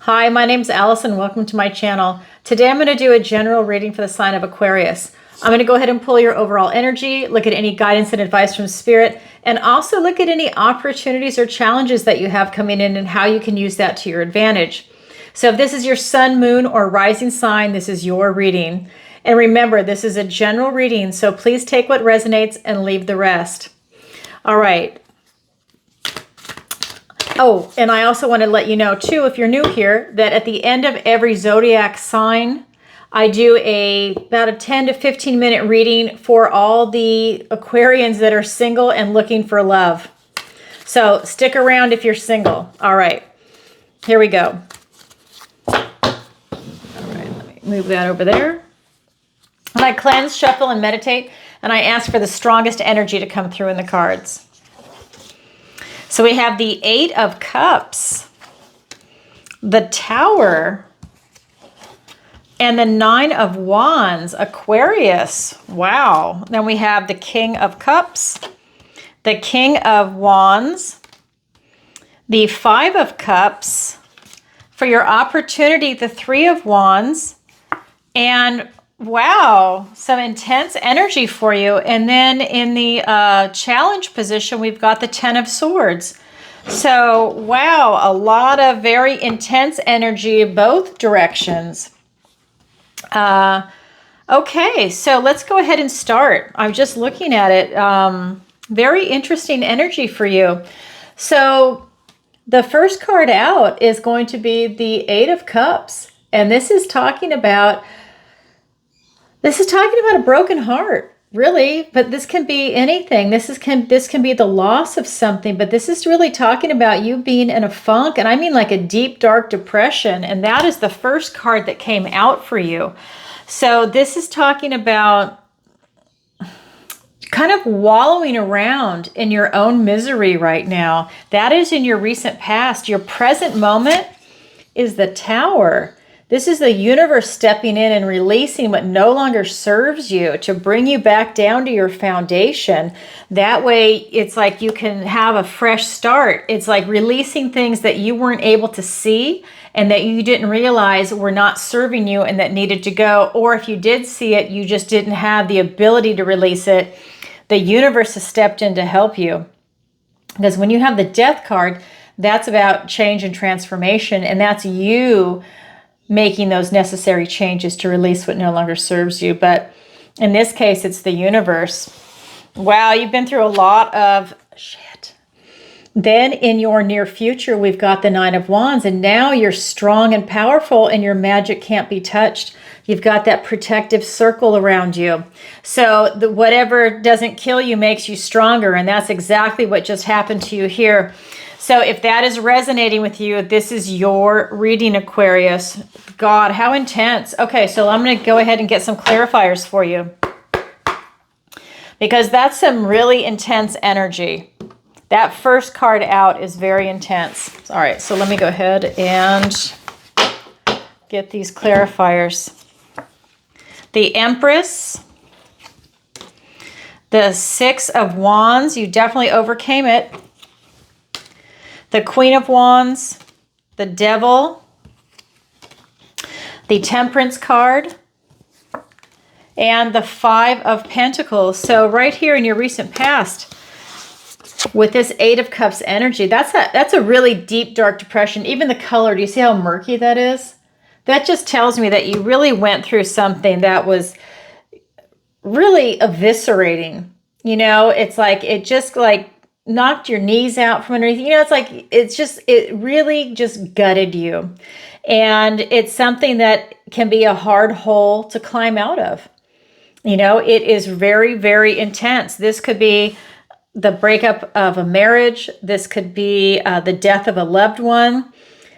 Hi, my name's Allison. Welcome to my channel. Today I'm going to do a general reading for the sign of Aquarius. I'm going to go ahead and pull your overall energy, look at any guidance and advice from Spirit, and also look at any opportunities or challenges that you have coming in and how you can use that to your advantage. So if this is your sun, moon, or rising sign, this is your reading. And remember, this is a general reading, so please take what resonates and leave the rest. All right. Oh, and I also want to let you know too, if you're new here, that at the end of every zodiac sign, I do about a 10 to 15 minute reading for all the Aquarians that are single and looking for love. So stick around if you're single. All right, here we go. All right, let me move that over there. And I cleanse, shuffle, and meditate, and I ask for the strongest energy to come through in the cards. So we have the Eight of Cups, the Tower, and the Nine of Wands, Aquarius. Wow. Then we have the King of Cups, the King of Wands, the Five of Cups. For your opportunity, the Three of Wands, and wow, some intense energy for you. And then in the challenge position, we've got the Ten of Swords. So, wow, a lot of very intense energy both directions. Okay, so let's go ahead and start. I'm just looking at it. Very interesting energy for you. So the first card out is going to be the Eight of Cups. And this is talking about a broken heart, really, but this can be anything. This can be the loss of something, but this is really talking about you being in a funk, and I mean like a deep, dark depression, and that is the first card that came out for you. So this is talking about kind of wallowing around in your own misery right now. That is in your recent past. Your present moment is the Tower. This is the universe stepping in and releasing what no longer serves you to bring you back down to your foundation. That way, it's like you can have a fresh start. It's like releasing things that you weren't able to see and that you didn't realize were not serving you and that needed to go. Or if you did see it, you just didn't have the ability to release it. The universe has stepped in to help you. Because when you have the Death card, that's about change and transformation, and that's you making those necessary changes to release what no longer serves you. But in this case, it's the universe. Wow, you've been through a lot of shit. Then in your near future, we've got the Nine of Wands, and now you're strong and powerful and your magic can't be touched. You've got that protective circle around you. So whatever doesn't kill you makes you stronger, and that's exactly what just happened to you here. So if that is resonating with you, this is your reading, Aquarius. God, how intense. Okay, so I'm going to go ahead and get some clarifiers for you, because that's some really intense energy. That first card out is very intense. All right, so let me go ahead and get these clarifiers. The Empress, the Six of Wands, you definitely overcame it. The Queen of Wands, the Devil, the Temperance card, and the Five of Pentacles. So right here in your recent past, with this Eight of Cups energy, that's a really deep, dark depression. Even the color, do you see how murky that is? That just tells me that you really went through something that was really eviscerating. You know, it's like it just like knocked your knees out from underneath. You know, it's like it really just gutted you. And it's something that can be a hard hole to climb out of. You know, it is very, very intense. This could be the breakup of a marriage. This could be the death of a loved one.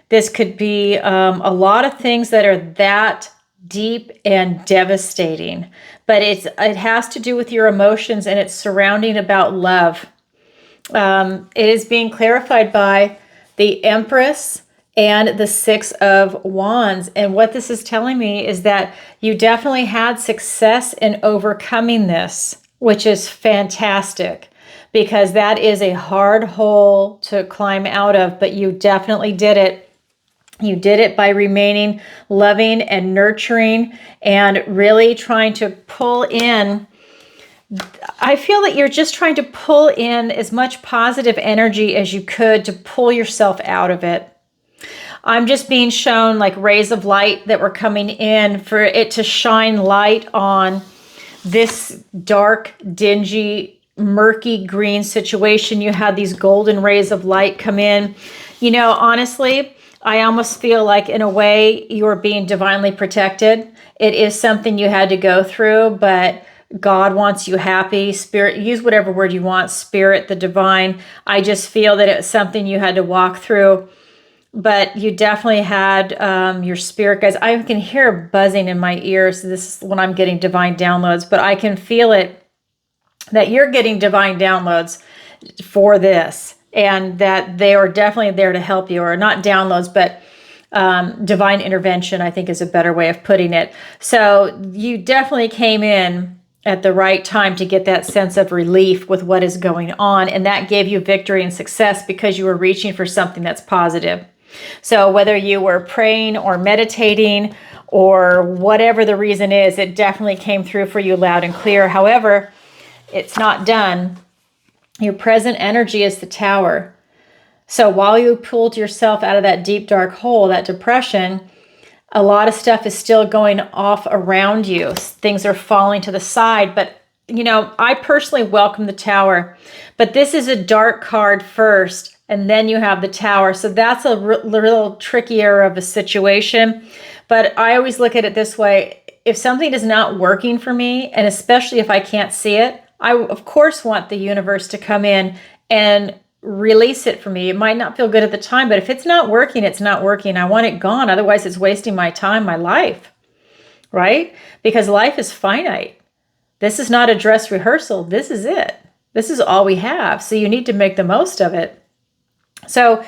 This could be a lot of things that are that deep and devastating. But it has to do with your emotions, and it's surrounding about love. It is being clarified by the Empress and the Six of Wands. And what this is telling me is that you definitely had success in overcoming this, which is fantastic, because that is a hard hole to climb out of, but you definitely did it. You did it by remaining loving and nurturing and really trying to pull in. I feel that you're just trying to pull in as much positive energy as you could to pull yourself out of it. I'm just being shown like rays of light that were coming in for it to shine light on this dark, dingy, murky green situation. You had these golden rays of light come in. You know, honestly, I almost feel like in a way you are being divinely protected. It is something you had to go through, but God wants you happy. Spirit, use whatever word you want, spirit, the divine. I just feel that it's something you had to walk through, but you definitely had your spirit guys. I can hear buzzing in my ears. This is when I'm getting divine downloads, but I can feel it that you're getting divine downloads for this, and that they are definitely there to help you, or not downloads, but divine intervention, I think is a better way of putting it. So you definitely came in at the right time to get that sense of relief with what is going on. And that gave you victory and success because you were reaching for something that's positive. So whether you were praying or meditating or whatever the reason is, it definitely came through for you loud and clear. However, it's not done. Your present energy is the Tower. So while you pulled yourself out of that deep, dark hole, that depression, a lot of stuff is still going off around you. Things are falling to the side. But, you know, I personally welcome the Tower. But this is a dark card first, and then you have the Tower. So that's a little trickier of a situation. But I always look at it this way. If something is not working for me, and especially if I can't see it, I, of course, want the universe to come in and release it for me. It might not feel good at the time, but if it's not working, it's not working. I want it gone. Otherwise, it's wasting my time, my life, right? Because life is finite. This is not a dress rehearsal. This is it. This is all we have. So you need to make the most of it. So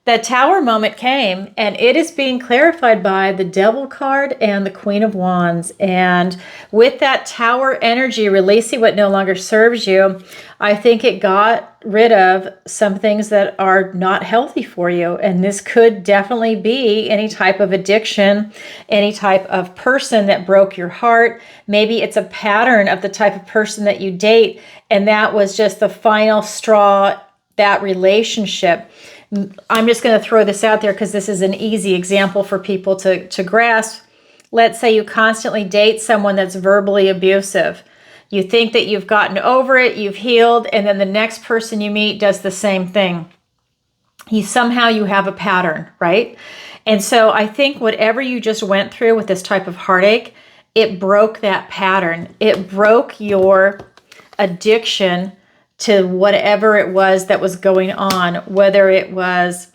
the Tower moment came, and it is being clarified by the Devil card and the Queen of Wands. And with that Tower energy, releasing what no longer serves you, I think it got rid of some things that are not healthy for you. And this could definitely be any type of addiction, any type of person that broke your heart. Maybe it's a pattern of the type of person that you date, and that was just the final straw, that relationship. I'm just going to throw this out there because this is an easy example for people to grasp. Let's say you constantly date someone that's verbally abusive. You think that you've gotten over it, you've healed, and then the next person you meet does the same thing. Somehow you have a pattern, right? And so I think whatever you just went through with this type of heartache, it broke that pattern. It broke your addiction to whatever it was that was going on, whether it was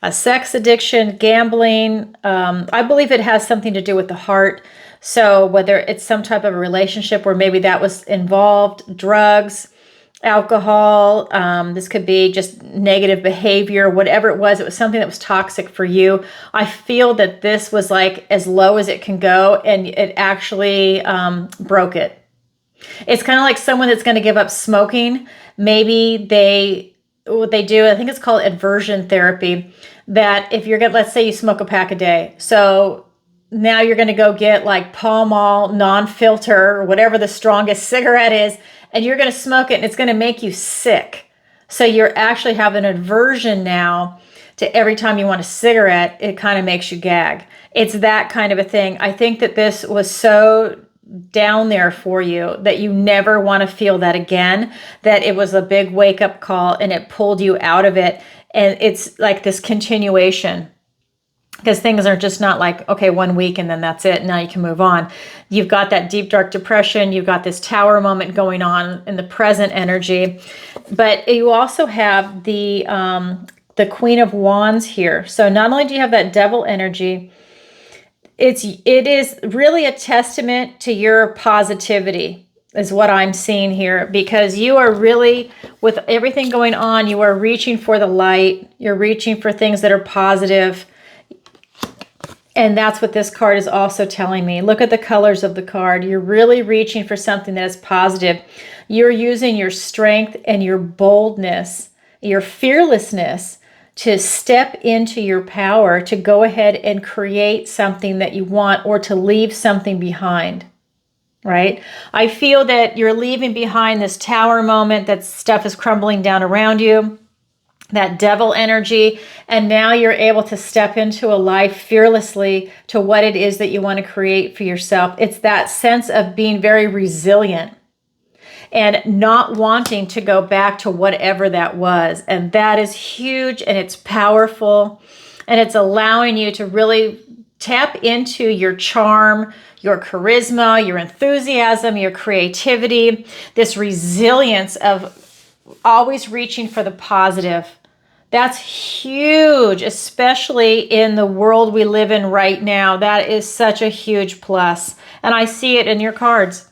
a sex addiction, gambling. I believe it has something to do with the heart. So whether it's some type of a relationship where maybe that was involved, drugs, alcohol, this could be just negative behavior, whatever it was something that was toxic for you. I feel that this was like as low as it can go, and it actually broke it. It's kind of like someone that's going to give up smoking. Maybe what they do, I think it's called aversion therapy, that if you're going to, let's say you smoke a pack a day. So now you're going to go get like Pall Mall non-filter or whatever the strongest cigarette is, and you're going to smoke it, and it's going to make you sick. So you're actually have an aversion now to every time you want a cigarette, it kind of makes you gag. It's that kind of a thing. I think that this was so down there for you that you never want to feel that again, that it was a big wake-up call and it pulled you out of it. And it's like this continuation, because things are just not like, okay, 1 week and then that's it, now you can move on. You've got that deep dark depression, you've got this Tower moment going on in the present energy, but you also have the Queen of Wands here. So not only do you have that Devil energy, it is really a testament to your positivity, is what I'm seeing here, because you are really, with everything going on, you are reaching for the light. You're reaching for things that are positive. And that's what this card is also telling me. Look at the colors of the card. You're really reaching for something that is positive. You're using your strength and your boldness, your fearlessness to step into your power to go ahead and create something that you want or to leave something behind, right? I feel that you're leaving behind this tower moment, that stuff is crumbling down around you, that devil energy, and now you're able to step into a life fearlessly to what it is that you want to create for yourself. It's that sense of being very resilient and not wanting to go back to whatever that was. And that is huge, and it's powerful, and it's allowing you to really tap into your charm, your charisma, your enthusiasm, your creativity, this resilience of always reaching for the positive. That's huge, especially in the world we live in right now. That is such a huge plus, and I see it in your cards.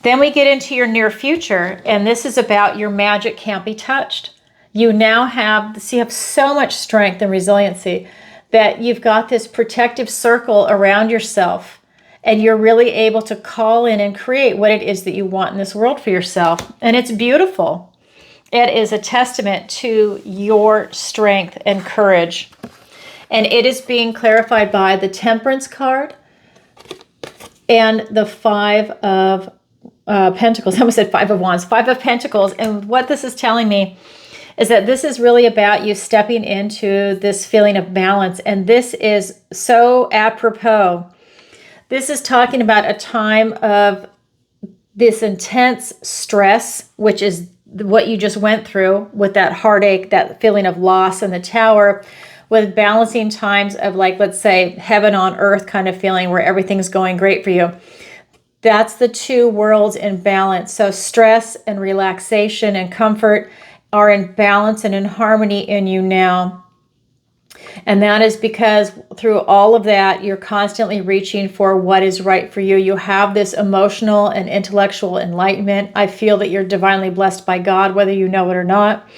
Then we get into your near future, and this is about your magic can't be touched. You now have so much strength and resiliency that you've got this protective circle around yourself, and you're really able to call in and create what it is that you want in this world for yourself. And it's beautiful. It is a testament to your strength and courage. And it is being clarified by the Temperance card and the Five of Pentacles. I almost said Five of Wands, Five of Pentacles. And what this is telling me is that this is really about you stepping into this feeling of balance. And this is so apropos. This is talking about a time of this intense stress, which is what you just went through with that heartache, that feeling of loss in the tower, with balancing times of, like, let's say, heaven on earth kind of feeling where everything's going great for you. That's the two worlds in balance. So stress and relaxation and comfort are in balance and in harmony in you now. And that is because through all of that, you're constantly reaching for what is right for you. You have this emotional and intellectual enlightenment. I feel that you're divinely blessed by God, whether you know it or not.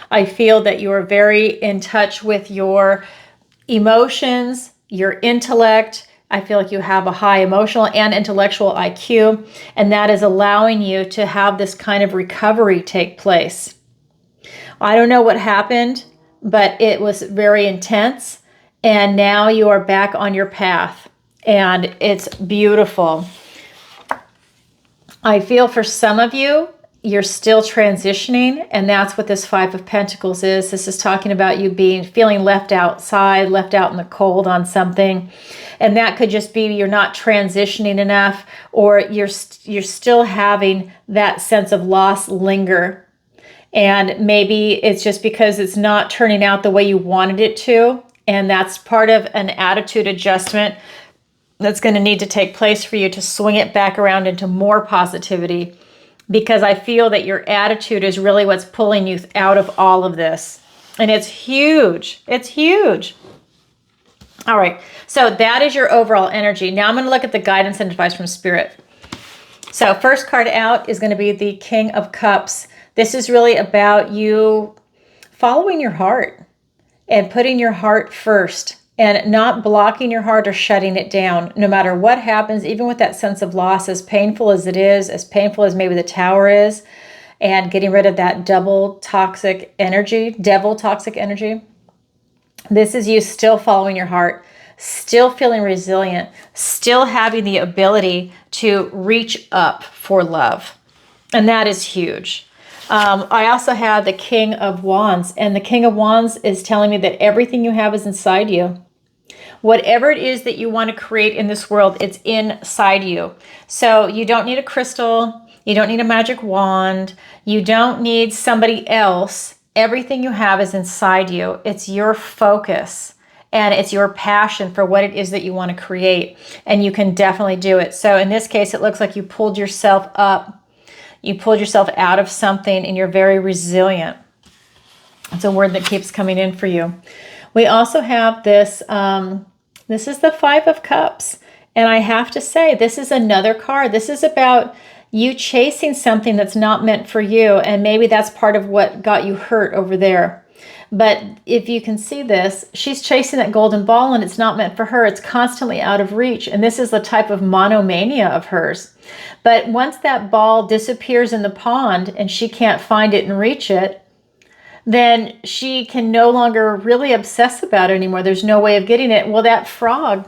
I feel that you are very in touch with your emotions, your intellect. I feel like you have a high emotional and intellectual IQ, and that is allowing you to have this kind of recovery take place. I don't know what happened, but it was very intense, and now you are back on your path, and it's beautiful. I feel for some of you, you're still transitioning, and that's what this Five of Pentacles is. This is talking about you feeling left outside, left out in the cold on something. And that could just be you're not transitioning enough, or you're still having that sense of loss linger. And maybe it's just because it's not turning out the way you wanted it to. And that's part of an attitude adjustment that's going to need to take place for you to swing it back around into more positivity. Because I feel that your attitude is really what's pulling you out of all of this. And it's huge. It's huge. All right. So that is your overall energy. Now I'm going to look at the guidance and advice from Spirit. So first card out is going to be the King of Cups. This is really about you following your heart and putting your heart first and not blocking your heart or shutting it down. No matter what happens, even with that sense of loss, as painful as it is, as painful as maybe the tower is, and getting rid of that devil toxic energy, this is you still following your heart, still feeling resilient, still having the ability to reach up for love. And that is huge. I also have the King of Wands, and the King of Wands is telling me that everything you have is inside you. Whatever it is that you want to create in this world, it's inside you. So you don't need a crystal. You don't need a magic wand. You don't need somebody else. Everything you have is inside you. It's your focus, and it's your passion for what it is that you want to create, and you can definitely do it. So in this case, it looks like you pulled yourself up. You pulled yourself out of something, and you're very resilient. It's a word that keeps coming in for you. We also have this, this is the Five of Cups. And I have to say, this is another card. This is about you chasing something that's not meant for you. And maybe that's part of what got you hurt over there. But if you can see this, she's chasing that golden ball, and it's not meant for her. It's constantly out of reach. And this is the type of monomania of hers. But once that ball disappears in the pond and she can't find it and reach it, then she can no longer really obsess about it anymore. There's no way of getting it. Well, that frog,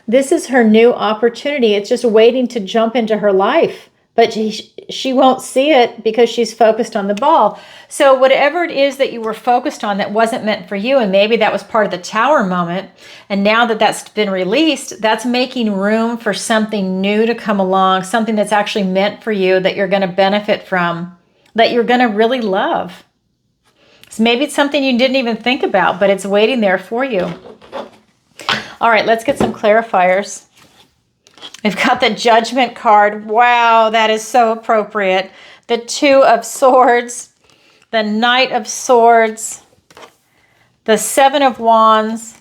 this is her new opportunity. It's just waiting to jump into her life, but she won't see it because she's focused on the ball. So whatever it is that you were focused on that wasn't meant for you, and maybe that was part of the tower moment, and now that that's been released, that's making room for something new to come along, something that's actually meant for you, that you're going to benefit from, that you're going to really love. So maybe it's something you didn't even think about, but it's waiting there for you. All right, let's get some clarifiers. We've got the Judgment card. Wow, that is so appropriate. The Two of Swords, the Knight of Swords, the Seven of Wands,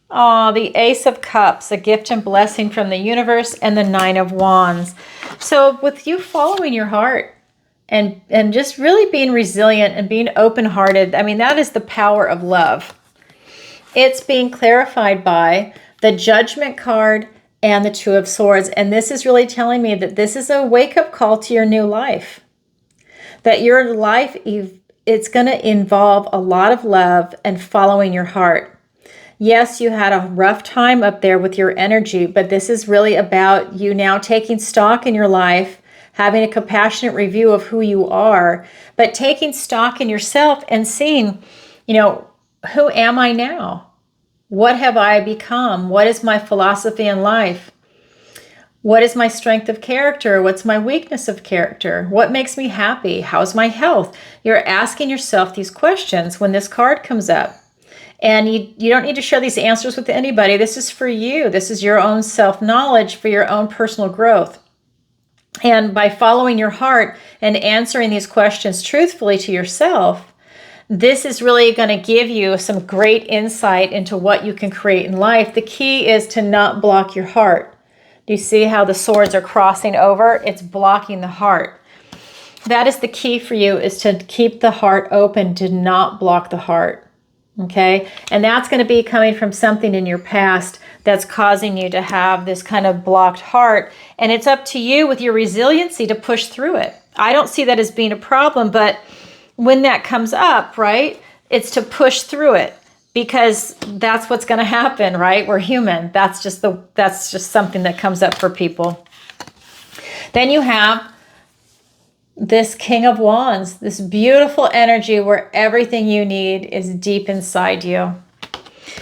the Ace of Cups, a gift and blessing from the universe, and the Nine of Wands. So with you following your heart, and just really being resilient and being open-hearted, I mean, that is the power of love. It's being clarified by the Judgment card and the Two of Swords. And this is really telling me that this is a wake-up call to your new life. That your life, it's going to involve a lot of love and following your heart. Yes, you had a rough time up there with your energy, but this is really about you now taking stock in your life, having a compassionate review of who you are, but taking stock in yourself and seeing, who am I now? What have I become? What is my philosophy in life? What is my strength of character? What's my weakness of character? What makes me happy? How's my health? You're asking yourself these questions when this card comes up. And you don't need to share these answers with anybody. This is for you. This is your own self-knowledge for your own personal growth. And by following your heart and answering these questions truthfully to yourself, this is really going to give you some great insight into what you can create in life. The key is to not block your heart. Do you see how the swords are crossing over? It's blocking the heart. That is the key for you, is to keep the heart open, to not block the heart. Okay? And that's going to be coming from something in your past that's causing you to have this kind of blocked heart. And it's up to you with your resiliency to push through it. I don't see that as being a problem, but when that comes up, right, it's to push through it, because that's what's going to happen, right? We're human. That's just something that comes up for people. Then you have this King of Wands, this beautiful energy where everything you need is deep inside you.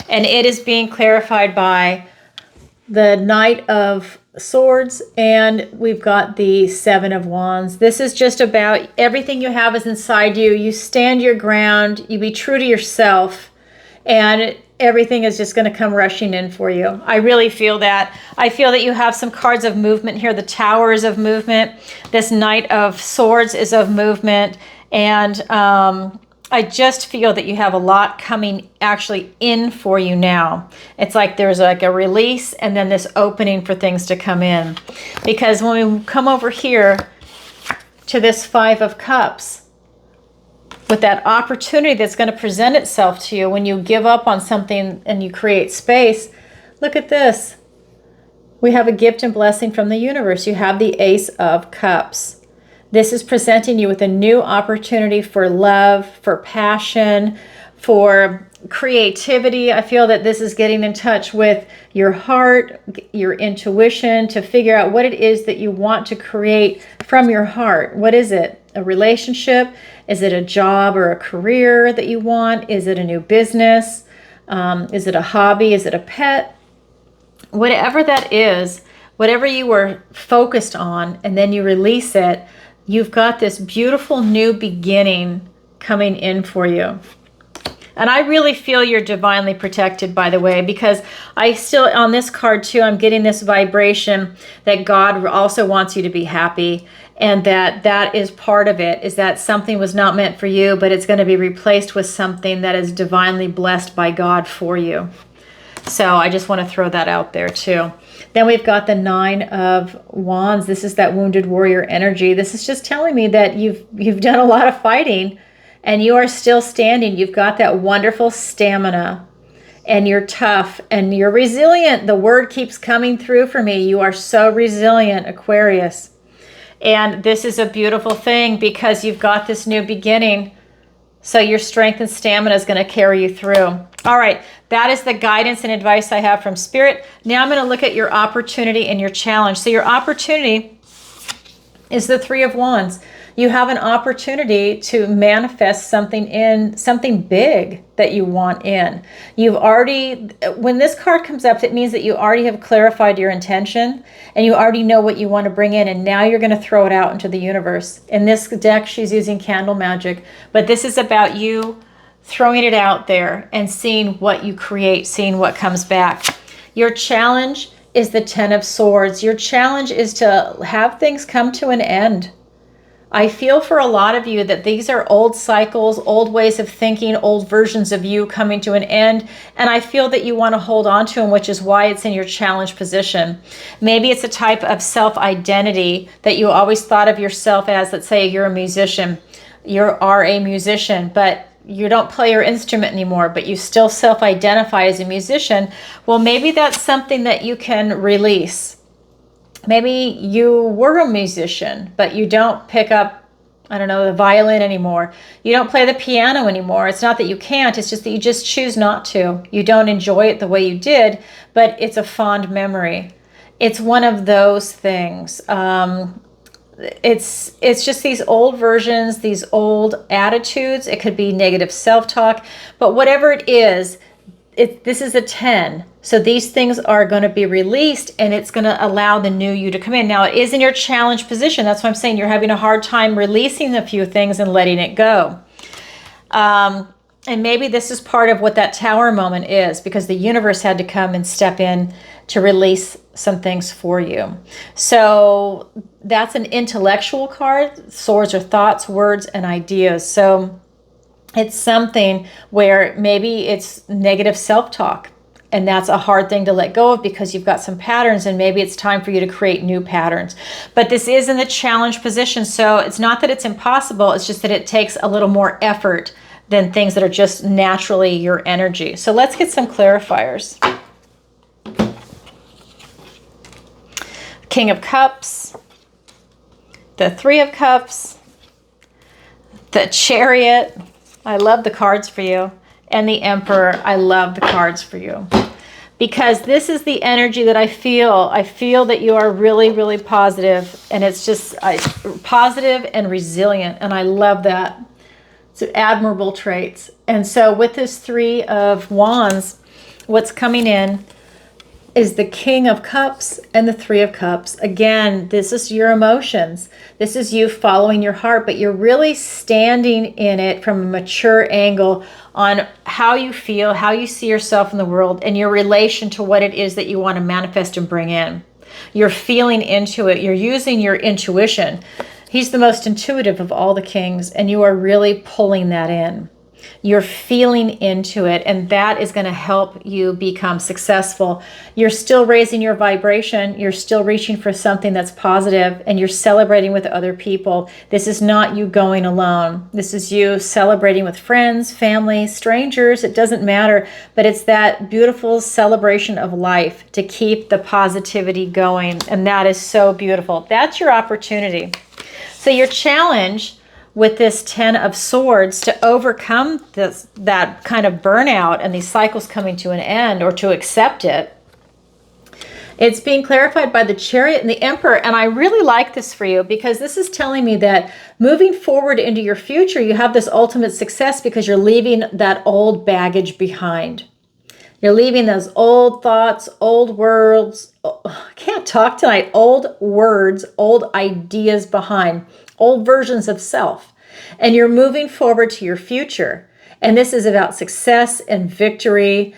And it is being clarified by the Knight of Swords, and we've got the Seven of Wands. This is just about everything you have is inside you. You stand your ground, you be true to yourself, and everything is just going to come rushing in for you. I really feel that. I feel that you have some cards of movement here. The Tower is of movement. This Knight of Swords is of movement. And I just feel that you have a lot coming actually in for you now. It's like there's like a release and then this opening for things to come in. Because when we come over here to this Five of Cups, with that opportunity that's going to present itself to you when you give up on something and you create space, look at this. We have a gift and blessing from the universe. You have the Ace of Cups. This is presenting you with a new opportunity for love, for passion, for creativity. I feel that this is getting in touch with your heart, your intuition, to figure out what it is that you want to create from your heart. What is it? A relationship? Is it a job or a career that you want? Is it a new business? Is it a hobby? Is it a pet? Whatever that is, whatever you were focused on, and then you release it, you've got this beautiful new beginning coming in for you. And I really feel you're divinely protected, by the way, because I still, on this card too, I'm getting this vibration that God also wants you to be happy, and that is part of it, is that something was not meant for you, but it's going to be replaced with something that is divinely blessed by God for you. So I just want to throw that out there too. Then we've got the Nine of Wands. This is that wounded warrior energy. This is just telling me that you've done a lot of fighting and you are still standing. You've got that wonderful stamina and you're tough and you're resilient. The word keeps coming through for me. You are so resilient, Aquarius. And this is a beautiful thing because you've got this new beginning. So your strength and stamina is going to carry you through. All right, that is the guidance and advice I have from Spirit. Now I'm going to look at your opportunity and your challenge. So your opportunity is the Three of Wands. You have an opportunity to manifest something big that you want in. You've already, when this card comes up, it means that you already have clarified your intention and you already know what you want to bring in, and now you're going to throw it out into the universe. In this deck, she's using candle magic, but this is about you throwing it out there and seeing what you create, seeing what comes back. Your challenge is the Ten of Swords. Your challenge is to have things come to an end. I feel for a lot of you that these are old cycles, old ways of thinking, old versions of you coming to an end. And I feel that you want to hold on to them, which is why it's in your challenge position. Maybe it's a type of self-identity that you always thought of yourself as. Let's say you're a musician. You are a musician, but you don't play your instrument anymore, but you still self-identify as a musician. Well, maybe that's something that you can release. Maybe you were a musician, but you don't pick up, I don't know, the violin anymore. You don't play the piano anymore. It's not that you can't, it's just that you just choose not to. You don't enjoy it the way you did, but it's a fond memory. It's one of those things. It's just these old versions, these old attitudes. It could be negative self-talk, but whatever it is, this is a 10. So these things are going to be released, and it's going to allow the new you to come in. Now, it is in your challenge position. That's why I'm saying you're having a hard time releasing a few things and letting it go. And maybe this is part of what that Tower moment is, because the universe had to come and step in to release some things for you. So that's an intellectual card. Swords are thoughts, words, and ideas. So it's something where maybe it's negative self-talk, and that's a hard thing to let go of because you've got some patterns, and maybe it's time for you to create new patterns. But this is in the challenge position, so it's not that it's impossible, it's just that it takes a little more effort than things that are just naturally your energy. So let's get some clarifiers. King of Cups, the Three of Cups, the Chariot. I love the cards for you. And the Emperor. I love the cards for you. Because this is the energy that I feel. I feel that you are really, really positive. And it's just positive and resilient. And I love that. It's admirable traits. And so with this Three of Wands, what's coming in is the King of Cups and the Three of Cups. Again, this is your emotions. This is you following your heart, but you're really standing in it from a mature angle on how you feel, how you see yourself in the world, and your relation to what it is that you want to manifest and bring in. You're feeling into it. You're using your intuition. He's the most intuitive of all the kings, and you are really pulling that in. You're feeling into it, and that is going to help you become successful. You're still raising your vibration. You're still reaching for something that's positive, and you're celebrating with other people. This is not you going alone. This is you celebrating with friends, family, strangers. It doesn't matter, but it's that beautiful celebration of life to keep the positivity going, and that is so beautiful. That's your opportunity. So your challenge with this Ten of Swords to overcome that kind of burnout and these cycles coming to an end, or to accept it, it's being clarified by the Chariot and the Emperor. And I really like this for you, because this is telling me that moving forward into your future, you have this ultimate success because you're leaving that old baggage behind. You're leaving those old thoughts, old words, I can't talk tonight, old words, old ideas behind, old versions of self. And you're moving forward to your future. And this is about success and victory.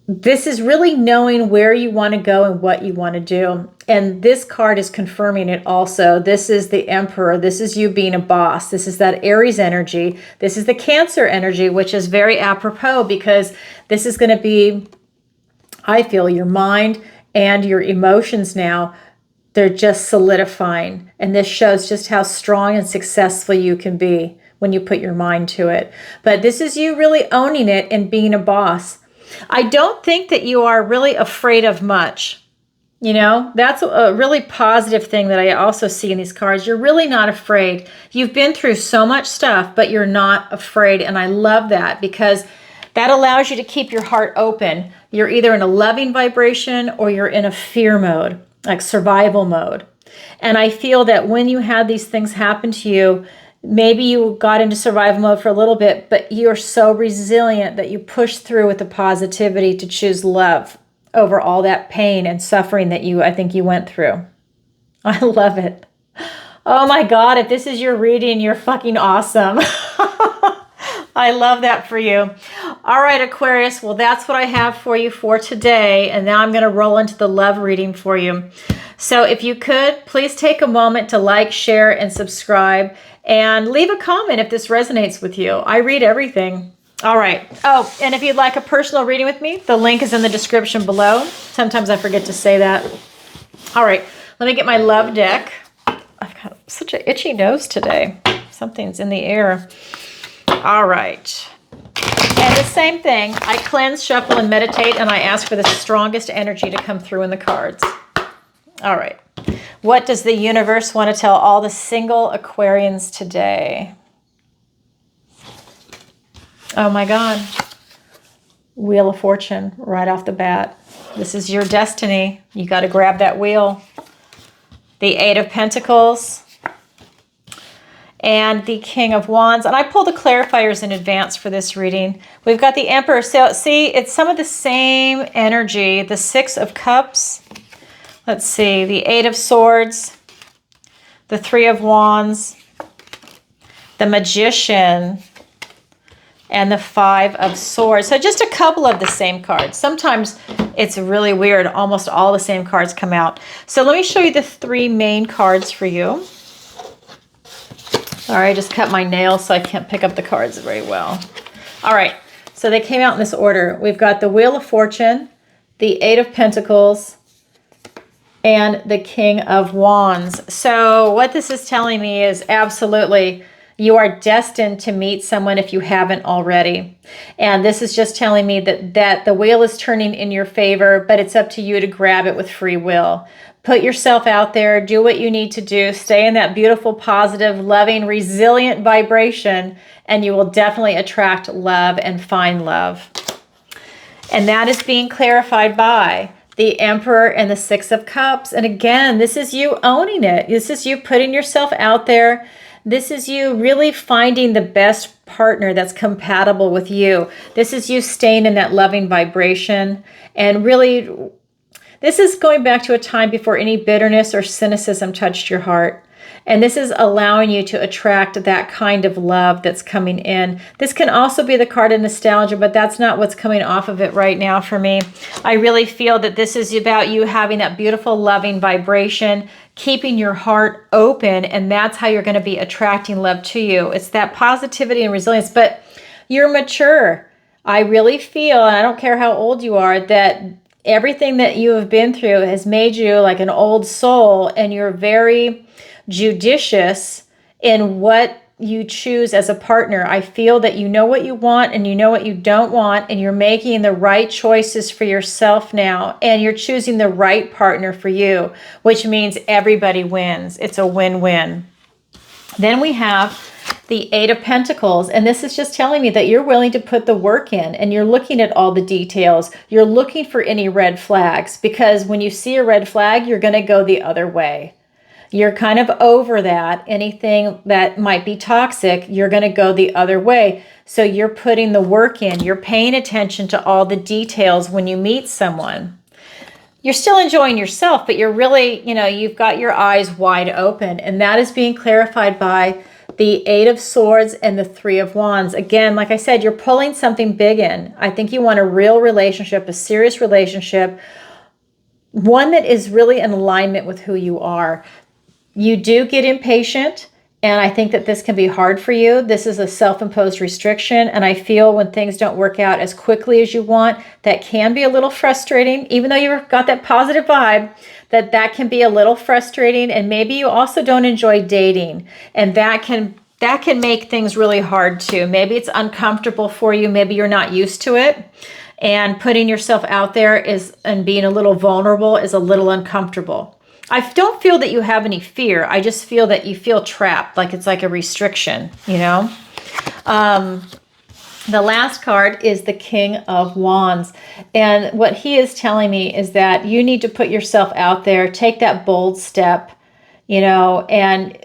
This is really knowing where you want to go and what you want to do. And this card is confirming it also. This is the Emperor. This is you being a boss. This is that Aries energy. This is the Cancer energy, which is very apropos, because this is going to be, I feel, your mind and your emotions now. They're just solidifying. And this shows just how strong and successful you can be when you put your mind to it. But this is you really owning it and being a boss. I don't think that you are really afraid of much. You know, that's a really positive thing that I also see in these cards. You're really not afraid. You've been through so much stuff, but you're not afraid. And I love that because that allows you to keep your heart open. You're either in a loving vibration or you're in a fear mode, like survival mode. And I feel that when you had these things happen to you, maybe you got into survival mode for a little bit, but you're so resilient that you push through with the positivity to choose love over all that pain and suffering that I think you went through. I love it. Oh my God, if this is your reading, you're fucking awesome. I love that for you. All right, Aquarius, well, that's what I have for you for today. And now I'm going to roll into the love reading for you. So if you could, please take a moment to like, share, and subscribe. And leave a comment if this resonates with you. I read everything. All right. Oh, and if you'd like a personal reading with me, the link is in the description below. Sometimes I forget to say that. All right. Let me get my love deck. I've got such an itchy nose today. Something's in the air. All right. And the same thing. I cleanse, shuffle, and meditate, and I ask for the strongest energy to come through in the cards. All right. What does the universe want to tell all the single Aquarians today? Oh my God. Wheel of Fortune right off the bat. This is your destiny. You got to grab that wheel. The Eight of Pentacles. And the King of Wands. And I pulled the clarifiers in advance for this reading. We've got the Emperor. So see, it's some of the same energy. The Six of Cups. Let's see, the Eight of Swords, the Three of Wands, the Magician, and the Five of Swords. So just a couple of the same cards. Sometimes it's really weird. Almost all the same cards come out. So let me show you the three main cards for you. All right, I just cut my nails so I can't pick up the cards very well. All right, so they came out in this order. We've got the Wheel of Fortune, the Eight of Pentacles, and the King of Wands. So what this is telling me is absolutely you are destined to meet someone if you haven't already. And this is just telling me that the wheel is turning in your favor, but it's up to you to grab it with free will. Put yourself out there, do what you need to do, stay in that beautiful, positive, loving, resilient vibration, and you will definitely attract love and find love. And that is being clarified by the Emperor and the Six of Cups. And again, this is you owning it. This is you putting yourself out there. This is you really finding the best partner that's compatible with you. This is you staying in that loving vibration. And really, this is going back to a time before any bitterness or cynicism touched your heart. And this is allowing you to attract that kind of love that's coming in. This can also be the card of nostalgia, but that's not what's coming off of it right now for me. I really feel that this is about you having that beautiful, loving vibration, keeping your heart open, and that's how you're going to be attracting love to you. It's that positivity and resilience, but you're mature. I really feel, and I don't care how old you are, that everything that you have been through has made you like an old soul, and you're very judicious in what you choose as a partner. I feel that you know what you want and you know what you don't want, and you're making the right choices for yourself now, and you're choosing the right partner for you, which means everybody wins. It's a win-win. Then we have the Eight of Pentacles, and this is just telling me that you're willing to put the work in, and you're looking at all the details. You're looking for any red flags, because when you see a red flag, you're going to go the other way. You're kind of over that. Anything that might be toxic, you're going to go the other way. So you're putting the work in. You're paying attention to all the details when you meet someone. You're still enjoying yourself, but you're really, you've got your eyes wide open. And that is being clarified by the Eight of Swords and the Three of Wands. Again, like I said, you're pulling something big in. I think you want a real relationship, a serious relationship, one that is really in alignment with who you are. You do get impatient, and I think that this can be hard for you. This is a self-imposed restriction, and I feel when things don't work out as quickly as you want, that can be a little frustrating, even though you've got that positive vibe, that can be a little frustrating, and maybe you also don't enjoy dating, and that can make things really hard too. Maybe it's uncomfortable for you. Maybe you're not used to it. and putting yourself out there and being a little vulnerable is a little uncomfortable. I don't feel that you have any fear. I just feel that you feel trapped, like it's like a restriction, you know? The last card is the King of Wands. And what he is telling me is that you need to put yourself out there, take that bold step, you know, and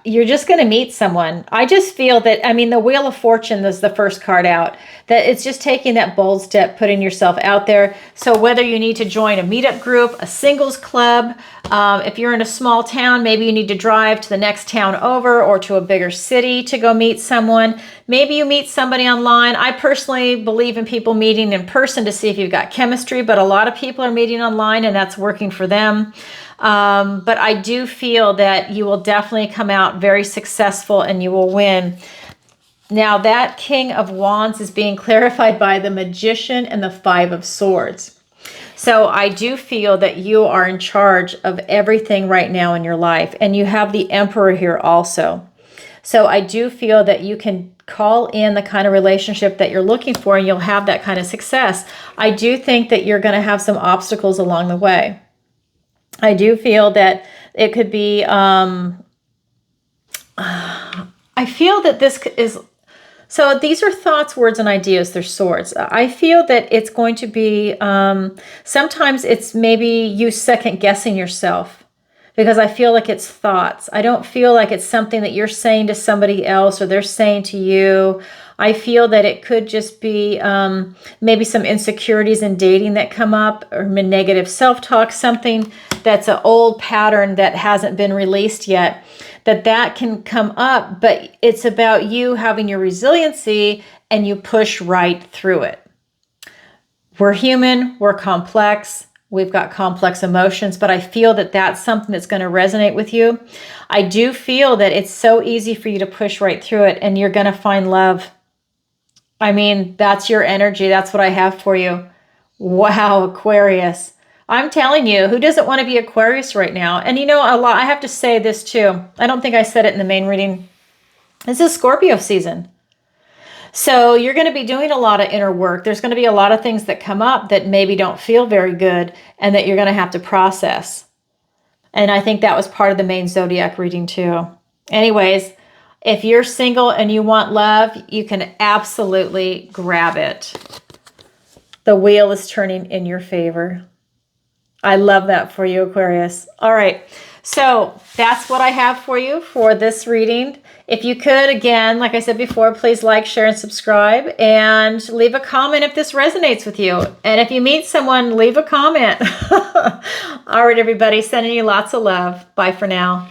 you're just going to meet someone. I just feel that, I mean, the Wheel of Fortune is the first card out, that it's just taking that bold step, putting yourself out there. So whether you need to join a meetup group, a singles club, if you're in a small town, maybe you need to drive to the next town over or to a bigger city to go meet someone. Maybe you meet somebody online. I personally believe in people meeting in person to see if you've got chemistry, but a lot of people are meeting online and that's working for them. But I do feel that you will definitely come out very successful and you will win. Now that King of Wands is being clarified by the Magician and the Five of Swords. So I do feel that you are in charge of everything right now in your life. And you have the Emperor here also. So I do feel that you can call in the kind of relationship that you're looking for and you'll have that kind of success. I do think that you're going to have some obstacles along the way. I do feel that it could be, I feel that this is, so these are thoughts, words, and ideas. They're swords. I feel that it's going to be, sometimes it's maybe you second guessing yourself because I feel like it's thoughts. I don't feel like it's something that you're saying to somebody else or they're saying to you. I feel that it could just be maybe some insecurities in dating that come up or negative self-talk, something that's an old pattern that hasn't been released yet, that can come up, but it's about you having your resiliency and you push right through it. We're human, we're complex, we've got complex emotions, but I feel that that's something that's going to resonate with you. I do feel that it's so easy for you to push right through it and you're going to find love. I mean, that's your energy. That's what I have for you. Wow, Aquarius. I'm telling you, who doesn't want to be Aquarius right now? And you know, a lot, I have to say this too. I don't think I said it in the main reading. This is Scorpio season. So you're going to be doing a lot of inner work. There's going to be a lot of things that come up that maybe don't feel very good and that you're going to have to process. And I think that was part of the main zodiac reading too. Anyways, if you're single and you want love, you can absolutely grab it. The wheel is turning in your favor. I love that for you, Aquarius. All right, so that's what I have for you for this reading. If you could, again, like I said before, please like, share, and subscribe, and leave a comment if this resonates with you. And if you meet someone, leave a comment. All right, everybody, sending you lots of love. Bye for now.